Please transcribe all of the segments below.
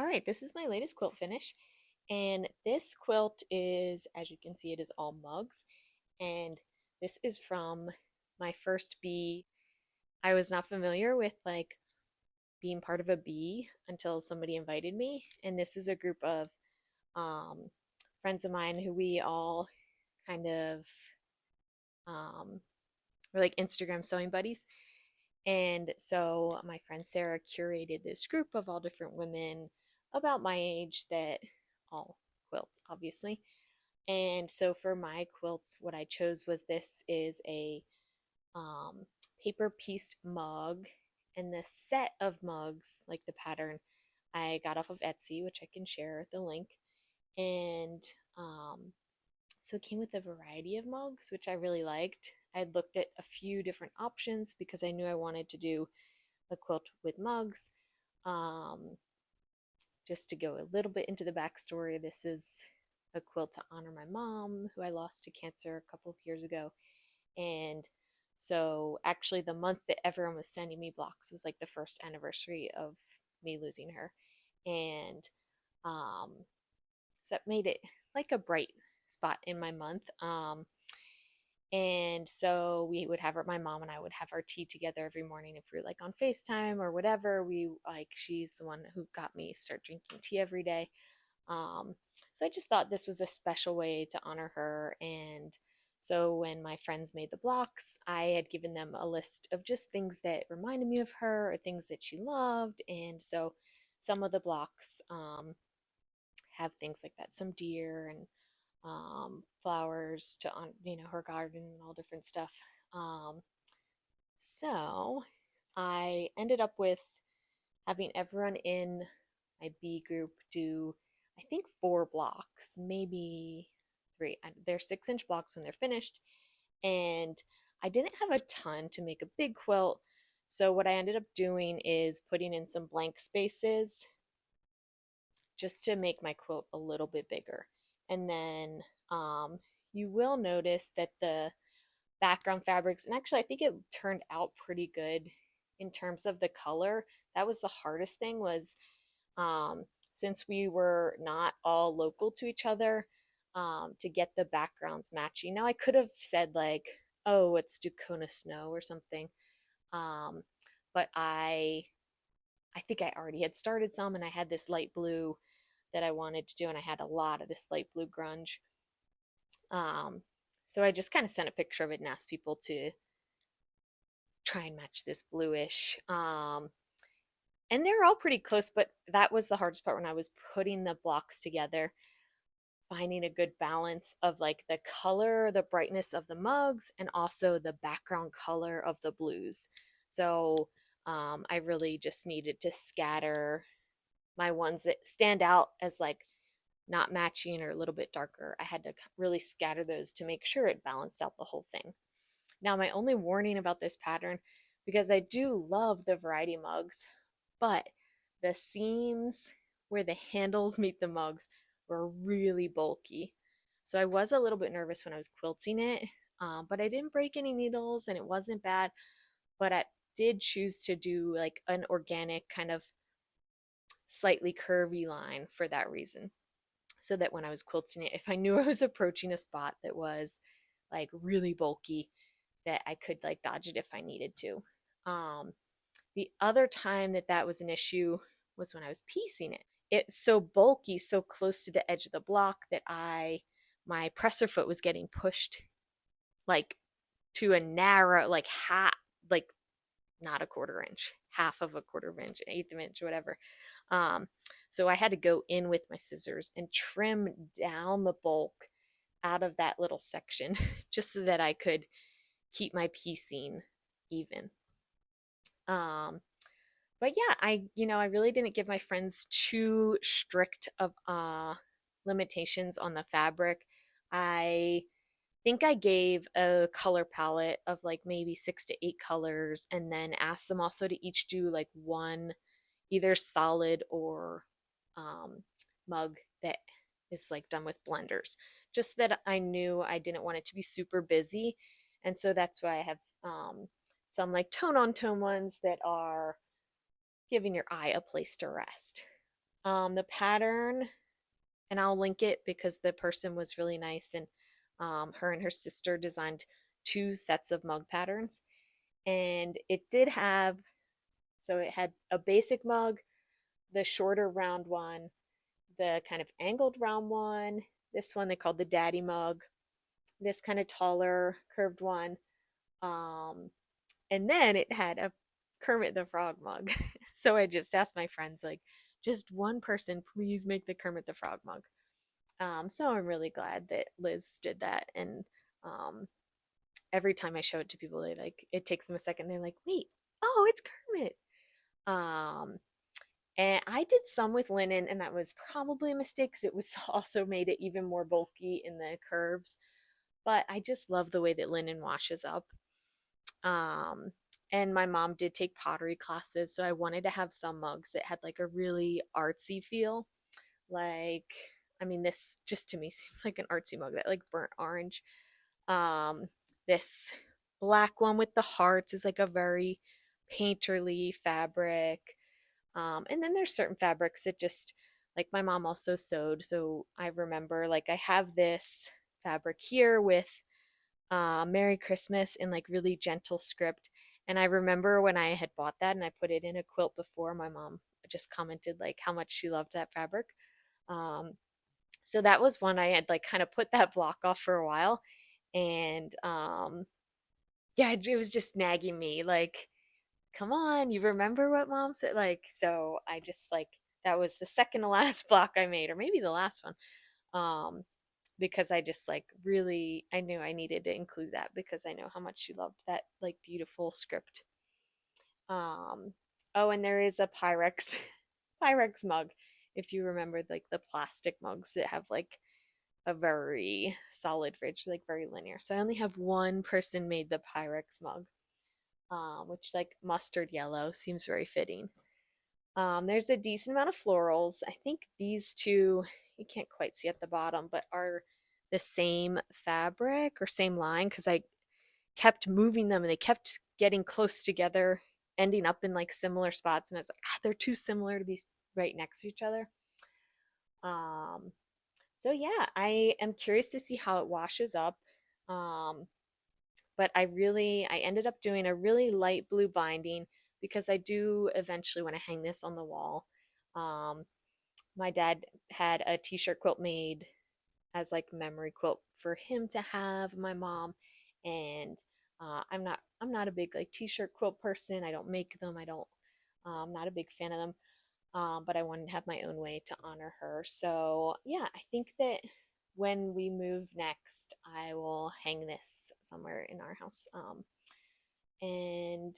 right, this is my latest quilt finish, and this quilt is, as you can see, it is all mugs, and this is from my first bee. I was not familiar with like being part of a bee until somebody invited me, and this is a group of um, friends of mine who we all kind of were like Instagram sewing buddies. And so my friend Sarah curated this group of all different women about my age that all quilt, obviously. And so for my quilts, what I chose was this is a um, paper piece mug, and the set of mugs, like the pattern, I got off of Etsy, which I can share the link. And so it came with a variety of mugs, which I really liked. I had looked at a few different options because I knew I wanted to do a quilt with mugs. Um, just to go a little bit into the backstory, this is a quilt to honor my mom, who I lost to cancer a couple of years ago. And so, actually, the month that everyone was sending me blocks was like the first anniversary of me losing her. And um, so that made it like a bright spot in my month. And so we would have my mom and I would have our tea together every morning if we were like on FaceTime or whatever. We like, she's the one who got me start drinking tea every day. Um, so I just thought this was a special way to honor her. And so when my friends made the blocks, I had given them a list of just things that reminded me of her or things that she loved. And so some of the blocks have things like that, some deer and flowers to on her garden and all different stuff. Um, so I ended up with having everyone in my B group do I think 4 blocks, maybe 3. They're 6-inch blocks when they're finished, and I didn't have a ton to make a big quilt. So what I ended up doing is putting in some blank spaces just to make my quilt a little bit bigger. And then you will notice that the background fabrics, and actually I think it turned out pretty good in terms of the color. That was the hardest thing was since we were not all local to each other, to get the backgrounds matching. Now I could have said like, oh, it's Ducona Snow or something, um, but I think I already had started some, and I had this light blue that I wanted to do, and I had a lot of this light blue grunge. Um, so I just kind of sent a picture of it and asked people to try and match this bluish. And they're all pretty close, but that was the hardest part when I was putting the blocks together, finding a good balance of like the color, the brightness of the mugs, and also the background color of the blues. So I really just needed to scatter my ones that stand out as like not matching or a little bit darker. I had to really scatter those to make sure it balanced out the whole thing. Now, my only warning about this pattern, because I do love the variety mugs, but the seams where the handles meet the mugs were really bulky. So I was a little bit nervous when I was quilting it, but I didn't break any needles and it wasn't bad. But I did choose to do like an organic kind of slightly curvy line for that reason. So that when I was quilting it, if I knew I was approaching a spot that was like really bulky, that I could like dodge it if I needed to. Um, the other time that that was an issue was when I was piecing it. It's so bulky, so close to the edge of the block that my presser foot was getting pushed like to a narrow, like like not a quarter inch, half of a quarter of inch, eighth of inch, whatever. Um, so I had to go in with my scissors and trim down the bulk out of that little section just so that I could keep my piecing even. Um, but yeah, I really didn't give my friends too strict of limitations on the fabric. I think I gave a color palette of like maybe 6 to 8 colors, and then asked them also to each do like one either solid or um, mug that is like done with blenders, just that I knew I didn't want it to be super busy. And so that's why I have some like tone on tone ones that are giving your eye a place to rest. The pattern, and I'll link it because the person was really nice, and her and her sister designed two sets of mug patterns. And it did have, so it had a basic mug, the shorter round one, the kind of angled round one, this one they called the daddy mug, this kind of taller curved one, um, and then it had a Kermit the Frog mug. So I just asked my friends, like, just one person, please make the Kermit the Frog mug. So I'm really glad that Liz did that. And um, every time I show it to people, they like, it takes them a second. They're like, wait, oh, it's Kermit. Um, and I did some with linen, and that was probably a mistake because it was also made it even more bulky in the curves. But I just love the way that linen washes up. Um, and my mom did take pottery classes, so I wanted to have some mugs that had like a really artsy feel. Like, I mean, this just to me seems like an artsy mug, that like burnt orange. Um, this black one with the hearts is like a very painterly fabric. And then there's certain fabrics that just, like, my mom also sewed, so I remember like I have this fabric here with Merry Christmas in like really gentle script. And I remember when I had bought that and I put it in a quilt before, my mom just commented like how much she loved that fabric. Um, so that was one I had like kind of put that block off for a while. And yeah, it was just nagging me like, come on, you remember what mom said? Like, so I just like, that was the second to last block I made, or maybe the last one. Um, because I just like really, I knew I needed to include that because I know how much she loved that like beautiful script. Um, oh, and there is a Pyrex Pyrex mug. If you remember, like the plastic mugs that have like a very solid ridge, like very linear. So I only have one person made the Pyrex mug, which like mustard yellow seems very fitting. There's a decent amount of florals. I think these two, you can't quite see at the bottom, but are the same fabric or same line because I kept moving them and they kept getting close together, ending up in like similar spots. And I was like, they're too similar to be right next to each other. Um, so yeah, I am curious to see how it washes up. Um, but I ended up doing a really light blue binding because I do eventually want to hang this on the wall. Um, my dad had a t-shirt quilt made as like memory quilt for him to have, my mom, and I'm not a big like t-shirt quilt person. I don't make them. I'm not a big fan of them. But I wanted to have my own way to honor her. So yeah, I think that when we move next, I will hang this somewhere in our house. And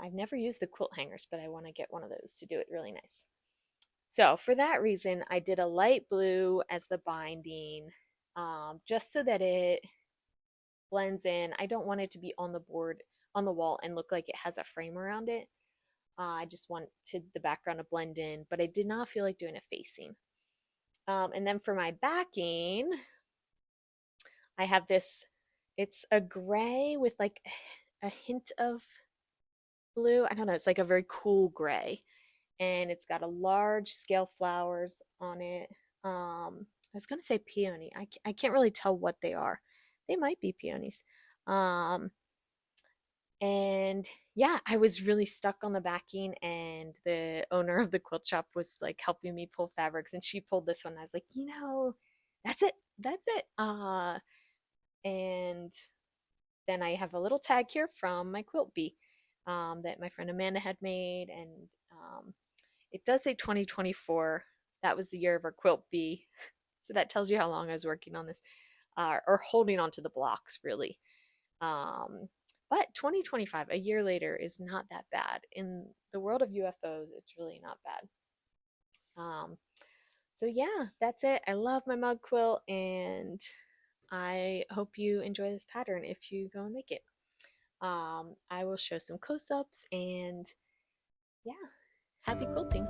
I've never used the quilt hangers, but I want to get one of those to do it really nice. So for that reason, I did a light blue as the binding, just so that it blends in. I don't want it to be on the board, on the wall, and look like it has a frame around it. I just wanted the background to blend in, but I did not feel like doing a facing. And then for my backing, I have this, it's a gray with like a hint of blue. I don't know, it's like a very cool gray. And it's got a large scale flowers on it. I was going to say peony. I can't really tell what they are. They might be peonies. Um, and yeah, I was really stuck on the backing, and the owner of the quilt shop was like helping me pull fabrics, and she pulled this one. I was like, that's it. That's it. And then I have a little tag here from my quilt bee that my friend Amanda had made, and it does say 2024. That was the year of our quilt bee. So that tells you how long I was working on this, or holding onto the blocks, really. Um, but 2025, a year later, is not that bad. In the world of UFOs, it's really not bad. Um, so yeah, that's it. I love my mug quilt, and I hope you enjoy this pattern if you go and make it. I will show some close-ups, and yeah, happy quilting.